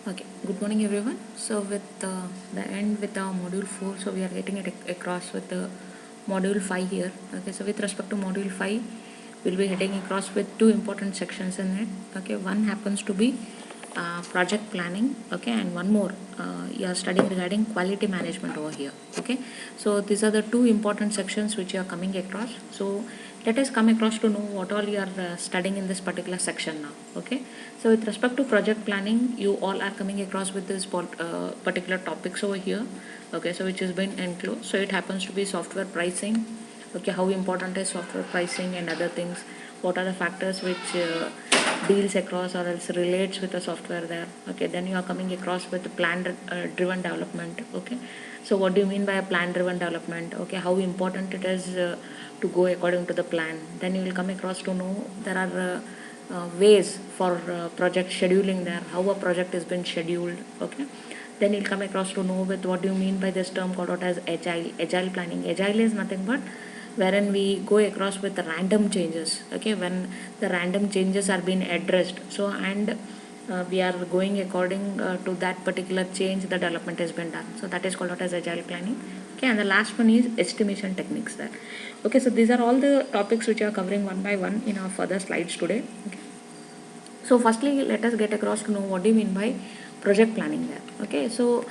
Okay, good morning everyone. So with the end with our module 4, so we are getting it across with the module 5 here. Okay, so with respect to module 5, we'll be heading across with two important sections in it. Okay, one happens to be project planning. Okay, and one more you are studying regarding quality management over here. Okay, so these are the two important sections which you are coming across. So let us come across to know what all you are studying in this particular section now. Okay, so with respect to project planning, you all are coming across with this particular topics over here. Okay, so which has been enclosed. So it happens to be software pricing. Okay, how important is software pricing and other things? What are the factors which deals across or else relates with the software there? Okay, then you are coming across with plan driven development. Okay, so what do you mean by a plan driven development? Okay, how important it is to go according to the plan? Then you will come across to know there are ways for project scheduling there, how a project has been scheduled. Okay, then you'll come across to know with what do you mean by this term called out as agile planning. Agile is nothing but wherein we go across with random changes. Okay, when the random changes are being addressed, so and we are going according to that particular change the development has been done, so that is called out as agile planning. Okay, and the last one is estimation techniques there. Okay, so these are all the topics which are covering one by one in our further slides today. Okay, so firstly let us get across to know what do you mean by project planning there. Okay, so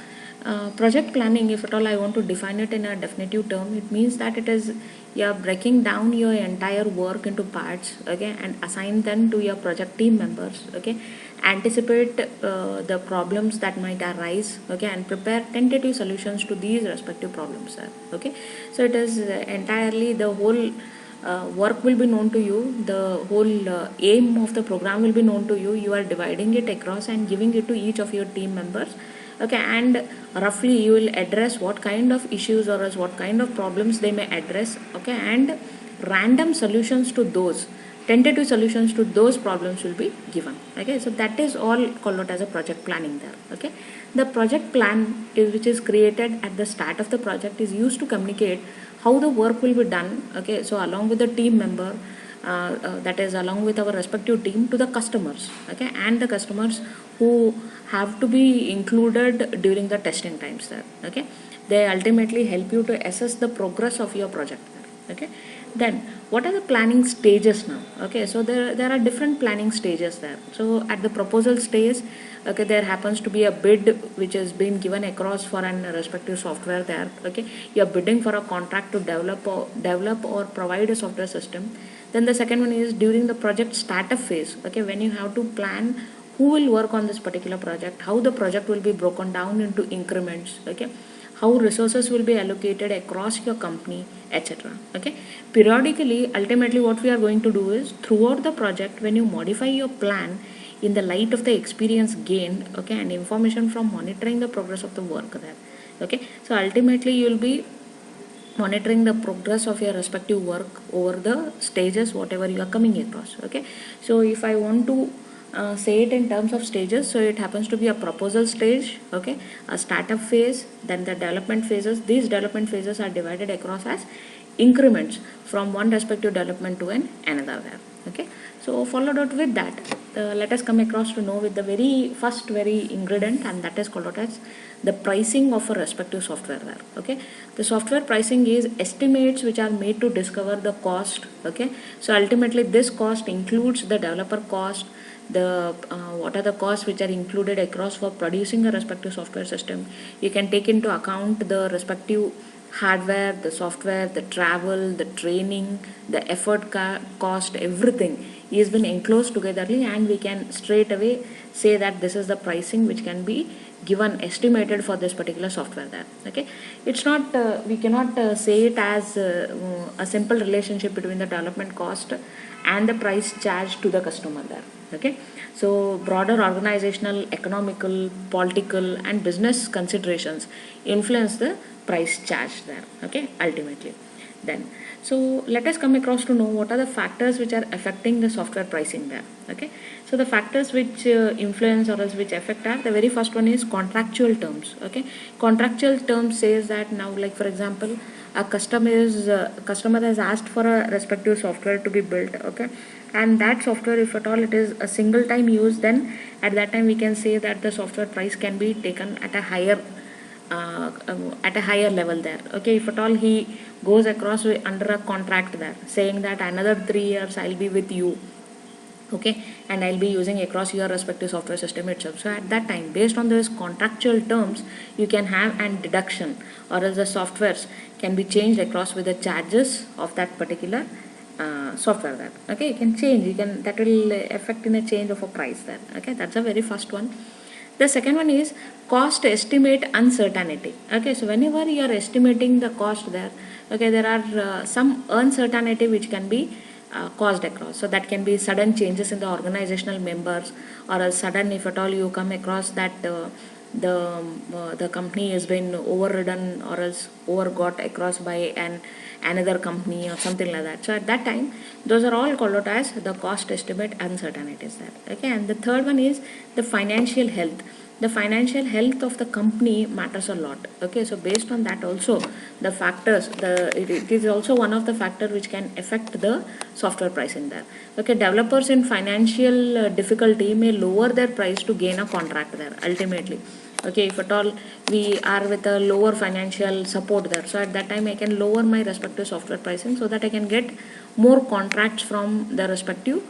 project planning, if at all I want to define it in a definitive term, it means that it is you're breaking down your entire work into parts. Okay, and assign them to your project team members. Okay, anticipate the problems that might arise. Okay, and prepare tentative solutions to these respective problems there. Okay, so it is entirely the whole work will be known to you, the whole aim of the program will be known to you. You are dividing it across and giving it to each of your team members. Okay, and roughly you will address what kind of issues or as what kind of problems they may address. Okay, and random solutions to those, tentative solutions to those problems will be given. Okay, so that is all called out as a project planning there. Okay, the project plan which is created at the start of the project is used to communicate how the work will be done. Okay, so along with the team member, that is along with our respective team, to the customers. Okay, and the customers who have to be included during the testing times there. Okay, they ultimately help you to assess the progress of your project there. Okay, then what are the planning stages now? Okay, so there are different planning stages there. So at the proposal stage, okay, there happens to be a bid which has been given across for an respective software there. Okay, you're bidding for a contract to develop or provide a software system. Then the second one is during the project startup phase. Okay, when you have to plan who will work on this particular project, how the project will be broken down into increments. Okay, how resources will be allocated across your company, etc. Okay, periodically, ultimately what we are going to do is throughout the project, when you modify your plan in the light of the experience gained, okay, and information from monitoring the progress of the work there. Okay, so ultimately you will be monitoring the progress of your respective work over the stages whatever you are coming across. Okay, so if I want to say it in terms of stages, so it happens to be a proposal stage. Okay, a startup phase, then the development phases. These development phases are divided across as increments from one respective development to another there. Okay, so followed out with that, let us come across to know with the very first very ingredient, and that is called out as the pricing of a respective software there. Okay, the software pricing is estimates which are made to discover the cost. Okay, so ultimately this cost includes the developer cost, the what are the costs which are included across for producing a respective software system. You can take into account the respective hardware, the software, the travel, the training, the effort cost, everything is been enclosed togetherly, and we can straight away say that this is the pricing which can be given estimated for this particular software there. Okay, it's not we cannot say it as a simple relationship between the development cost and the price charged to the customer there. Okay, so broader organizational, economical, political and business considerations influence the price charged there. Okay, ultimately then, so let us come across to know what are the factors which are affecting the software pricing there. Okay, so the factors which influence or else which affect are, the very first one is contractual terms. Okay, contractual terms says that now, like for example, a customer has asked for a respective software to be built, okay, and that software, if at all it is a single time use, then at that time we can say that the software price can be taken at a higher level there, okay. If at all he goes across under a contract there saying that another 3 years I'll be with you, okay, and I'll be using across your respective software system itself. So at that time, based on those contractual terms, you can have an deduction, or else the softwares can be changed across with the charges of that particular software there, okay. You can change, that will affect in a change of a price there, okay. That's the very first one. The second one is cost estimate uncertainty, okay. So whenever you are estimating the cost there, okay, there are some uncertainty which can be caused across. So that can be sudden changes in the organizational members, or a sudden, if at all you come across that the company has been overridden or else overgot across by another company or something like that. So at that time, those are all called out as the cost estimate uncertainties there, okay. And the third one is the financial health. The financial health of the company matters a lot, okay. So based on that also, the factors, it is also one of the factor which can affect the software pricing there, okay. Developers in financial difficulty may lower their price to gain a contract there ultimately, okay. If at all we are with a lower financial support there, so at that time I can lower my respective software pricing so that I can get more contracts from the respective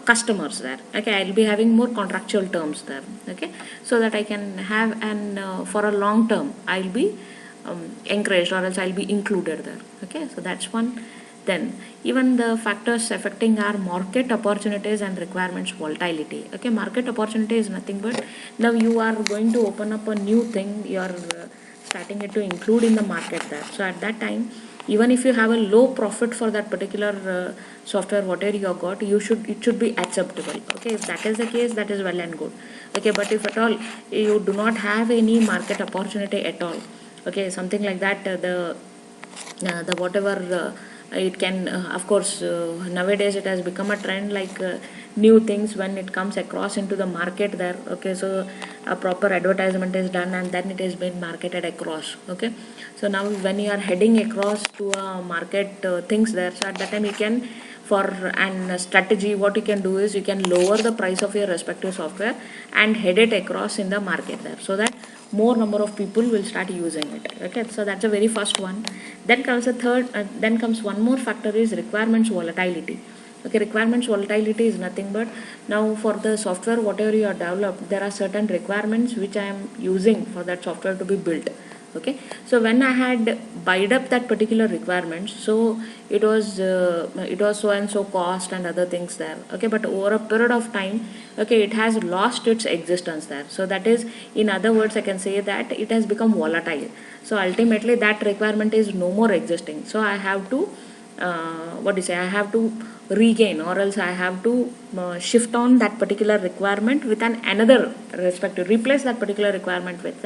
customers there, okay. I'll be having more contractual terms there, okay, so that I can have for a long term I'll be encouraged, or else I'll be included there, okay. So that's one. Then even the factors affecting our market opportunities and requirements volatility, okay. Market opportunity is nothing but now you are going to open up a new thing, you are starting it to include in the market there. So at that time, even if you have a low profit for that particular software whatever you have got, it should be acceptable, okay. If that is the case, that is well and good, okay. But if at all you do not have any market opportunity at all, okay, something like that, the whatever it can of course nowadays it has become a trend, like new things when it comes across into the market there, okay. So a proper advertisement is done and then it has been marketed across, okay. So now when you are heading across to a market things there, so at that time you can, for an strategy, what you can do is you can lower the price of your respective software and head it across in the market there, so that more number of people will start using it, okay. So that's the very first one. Then comes the third, then comes one more factor is requirements volatility, okay. Requirements volatility is nothing but now for the software whatever you have developed, there are certain requirements which I am using for that software to be built, okay. So when I had buyed up that particular requirements, so it was so and so cost and other things there, okay. But over a period of time, okay, it has lost its existence there. So that is, in other words, I can say that it has become volatile. So ultimately that requirement is no more existing, so I have to I have to regain, or else I have to shift on that particular requirement with another respective, replace that particular requirement with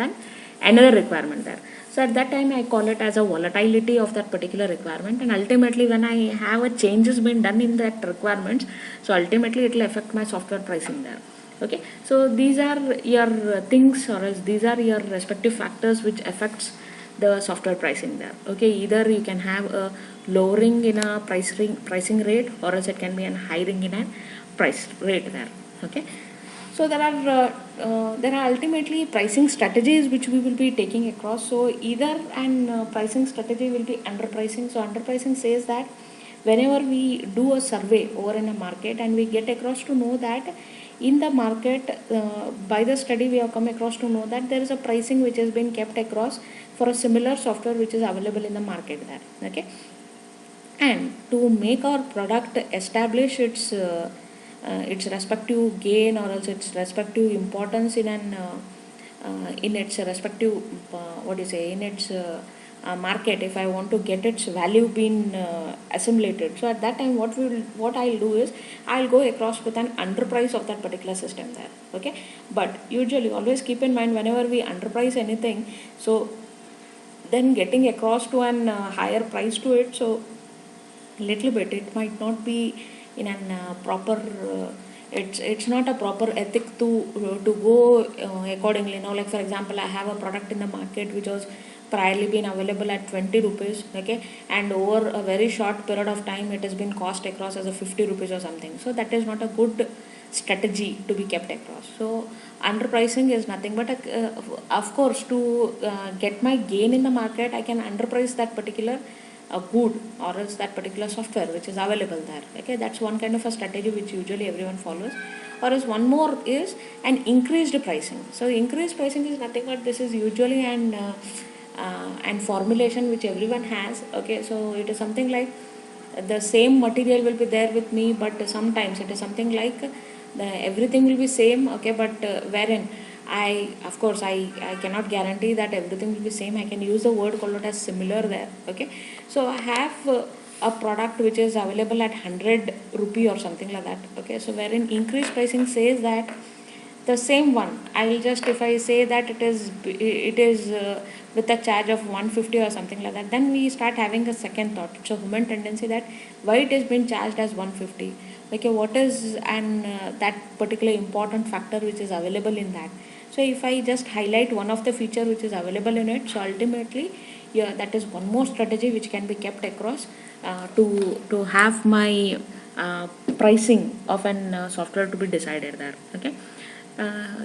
another requirement there. So at that time I call it as a volatility of that particular requirement, and ultimately when I have a changes been done in that requirements, so ultimately it will affect my software pricing there, okay. So these are your things, or else these are your respective factors which affects the software pricing there, okay. Either you can have a lowering in a pricing rate, or else it can be an hiring in a price rate there, okay. So there are ultimately pricing strategies which we will be taking across. So either an pricing strategy will be underpricing. So underpricing says that whenever we do a survey over in a market and we get across to know that in the market, by the study we have come across to know that there is a pricing which has been kept across for a similar software which is available in the market there, okay. And to make our product establish its respective gain, or else its respective importance in its respective in its market, if I want to get its value being assimilated, so at that time what I'll do is I'll go across with an underprice of that particular system there, okay. But usually always keep in mind, whenever we underprice anything, so then getting across to an higher price to it, so little bit it might not be in an proper it's not a proper ethic to go accordingly. Now, like for example, I have a product in the market which was priorly been available at 20 rupees, okay, and over a very short period of time it has been cost across as a 50 rupees or something. So that is not a good strategy to be kept across. So underpricing is nothing but of course, to get my gain in the market, I can underprice that particular good or else that particular software which is available there. Okay, that's one kind of a strategy which usually everyone follows. Or else one more is an increased pricing. So increased pricing is nothing but this is usually an formulation which everyone has. Okay, so it is something like the same material will be there with me, but sometimes it is something like everything will be same. Okay, but wherein of course I cannot guarantee that everything will be same. I can use the word called as similar there. Okay, so I have a product which is available at 100 rupee or something like that. Okay, so wherein increased pricing says that the same one, I will just, if I say that it is with a charge of 150 or something like that, then we start having a second thought. It's a human tendency that why it has been charged as 150. Okay, what is and that particular important factor which is available in that. So if I just highlight one of the feature which is available in it, so ultimately, yeah, that is one more strategy which can be kept across to have my pricing of an software to be decided there. Okay,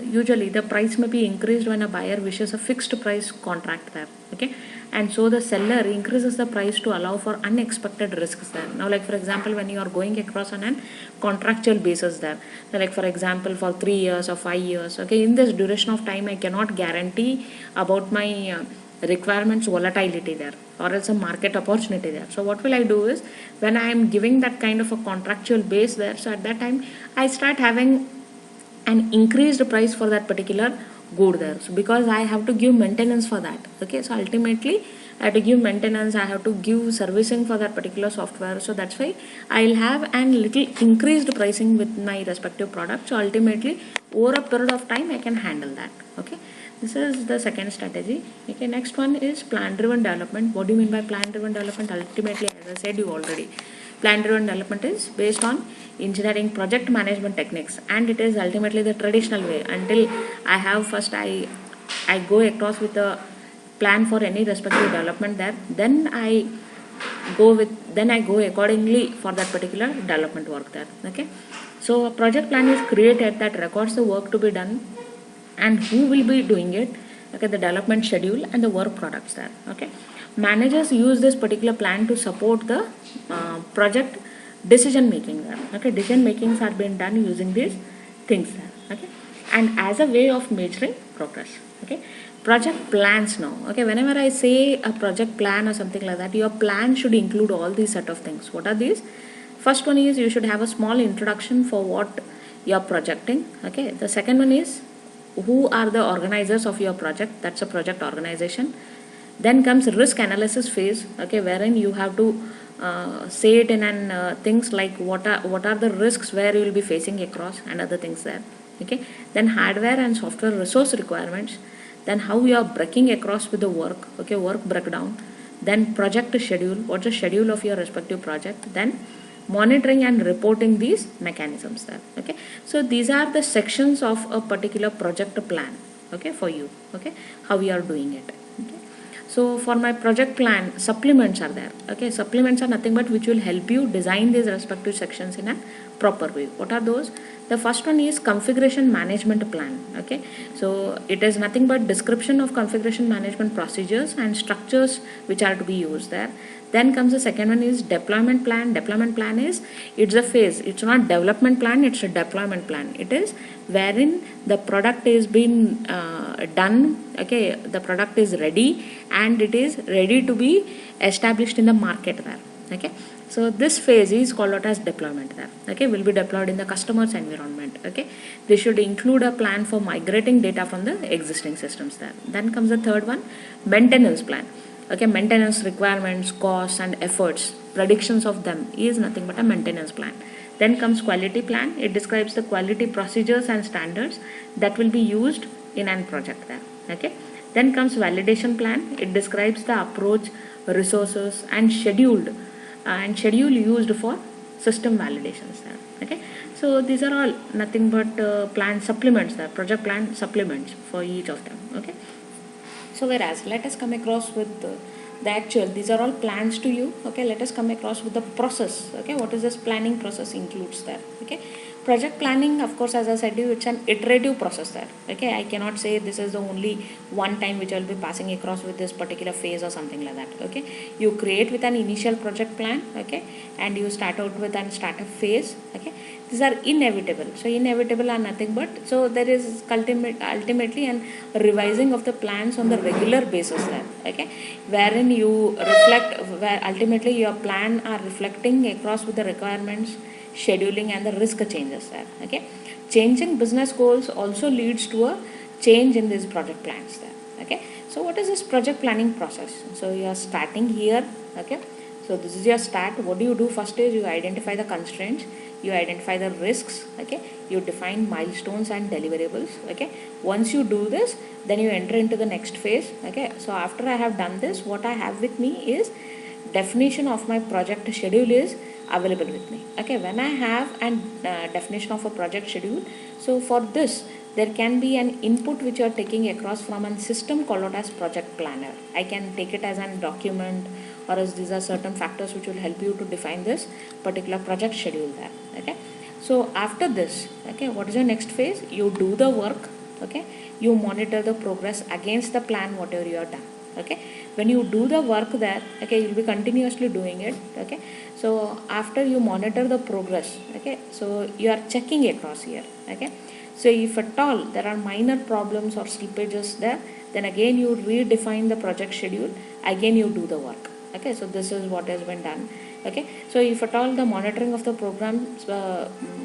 usually the price may be increased when a buyer wishes a fixed price contract there. Okay, and so the seller increases the price to allow for unexpected risks there. Now, like for example, when you are going across on an contractual basis there, so like for example for 3 years or 5 years, okay, in this duration of time I cannot guarantee about my requirements volatility there or else a market opportunity there. So what will I do is, when I am giving that kind of a contractual base there, so at that time I start having an increased price for that particular good there. So because I have to give maintenance for that. Okay, so ultimately I have to give maintenance, I have to give servicing for that particular software. So that's why I'll have an little increased pricing with my respective product. So ultimately over a period of time I can handle that. Okay, this is the second strategy. Okay, next one is plan driven development. What do you mean by plan driven development? Ultimately, as I said you already, plan driven development is based on engineering project management techniques, and it is ultimately the traditional way. Until I have first I go across with a plan for any respective development there, then I go accordingly for that particular development work there. Okay, so a project plan is created that records the work to be done and who will be doing it. Okay, the development schedule and the work products there. Okay, managers use this particular plan to support the project decision making there. Okay, decision makings are being done using these things there. Okay, and as a way of measuring progress. Okay, project plans now. Okay, whenever I say a project plan or something like that, your plan should include all these set of things. What are these? First one is you should have a small introduction for what you're projecting. Okay, the second one is who are the organizers of your project. That's a project organization. Then comes risk analysis phase. Okay, wherein you have to say it in an things like what are the risks where you will be facing across and other things there. Okay, then hardware and software resource requirements, then how you are breaking across with the work. Okay, work breakdown, then project schedule, what's the schedule of your respective project, then monitoring and reporting these mechanisms there. Okay, so these are the sections of a particular project plan. Okay, for you. Okay, how we are doing it. Okay, so for my project plan, supplements are there. Okay, supplements are nothing but which will help you design these respective sections in a proper way. What are those? The first one is configuration management plan. Okay, so it is nothing but description of configuration management procedures and structures which are to be used there. Then comes the second one is deployment plan. Deployment plan is, it's a phase. It's not development plan, it's a deployment plan. It is wherein the product is being done. Okay, the product is ready and it is ready to be established in the market there. Okay, so this phase is called out as deployment there. Okay, will be deployed in the customer's environment. Okay, this should include a plan for migrating data from the existing systems there. Then comes the third one, maintenance plan. Okay, maintenance requirements, costs and efforts, predictions of them is nothing but a maintenance plan. Then comes quality plan. It describes the quality procedures and standards that will be used in an project there. Okay, then comes validation plan. It describes the approach, resources and schedule used for system validations there. Okay, so these are all nothing but plan supplements there, project plan supplements for each of them. Okay, So whereas let us come across with the actual, these are all plans to you. Okay, let us come across with the process. Okay, what is this planning process includes there. Okay, project planning, of course, as I said to you, it's an iterative process there. Okay, I cannot say this is the only one time which I will be passing across with this particular phase or something like that. Okay, you create with an initial project plan. Okay, and you start out with an startup phase. Okay, these are inevitable. So inevitable are nothing but, so there is ultimately an revising of the plans on the regular basis there. Okay, wherein you reflect, where ultimately your plan are reflecting across with the requirements, scheduling and the risk changes there. Okay, changing business goals also leads to a change in these project plans there. Okay, so what is this project planning process? So you are starting here. Okay, so this is your start. What do you do first is you identify the constraints, you identify the risks. Okay, you define milestones and deliverables. Okay, once you do this, then you enter into the next phase. Okay, so after I have done this, what I have with me is definition of my project schedule is available with me. Okay, when I have an definition of a project schedule, so for this there can be an input which you are taking across from a system called as project planner. I can take it as a document, or as these are certain factors which will help you to define this particular project schedule there. Okay, so after this, okay, what is your next phase? You do the work. Okay, you monitor the progress against the plan whatever you are done. Okay, when you do the work there, okay, you'll be continuously doing it. Okay, so after you monitor the progress, okay, so you are checking across here. Okay, so if at all there are minor problems or slippages there, then again you redefine the project schedule, again you do the work. Okay, so this is what has been done. Okay, so if at all the monitoring of the program,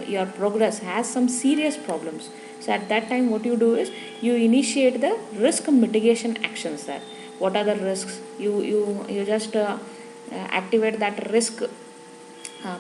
your progress has some serious problems, so at that time what you do is you initiate the risk mitigation actions there. What are the risks? You just activate that risk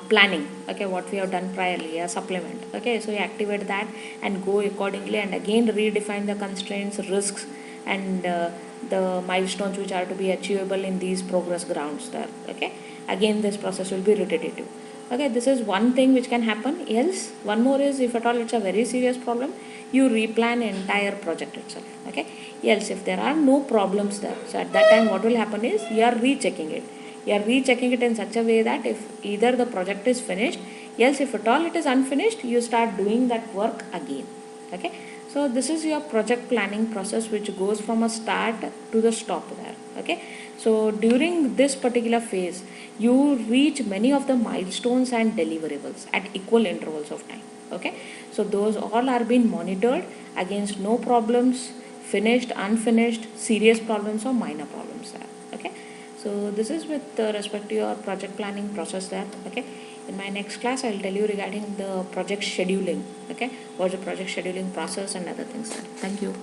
planning. Okay, what we have done priorly, a supplement. Okay, so you activate that and go accordingly, and again redefine the constraints, risks and the milestones which are to be achievable in these progress grounds there. Okay, again this process will be repetitive. Okay, this is one thing which can happen. Else one more is, if at all it's a very serious problem, you replan entire project itself. Okay, else if there are no problems there, so at that time what will happen is you are rechecking it. You are rechecking it in such a way that if either the project is finished, else if at all it is unfinished, you start doing that work again. Okay, so this is your project planning process which goes from a start to the stop there. Okay, so during this particular phase you reach many of the milestones and deliverables at equal intervals of time. Okay, so those all are being monitored against no problems, finished, unfinished, serious problems or minor problems there. Okay, so this is with respect to your project planning process there. Okay, in my next class I will tell you regarding the project scheduling. Okay, what's the project scheduling process and other things there. Thank you.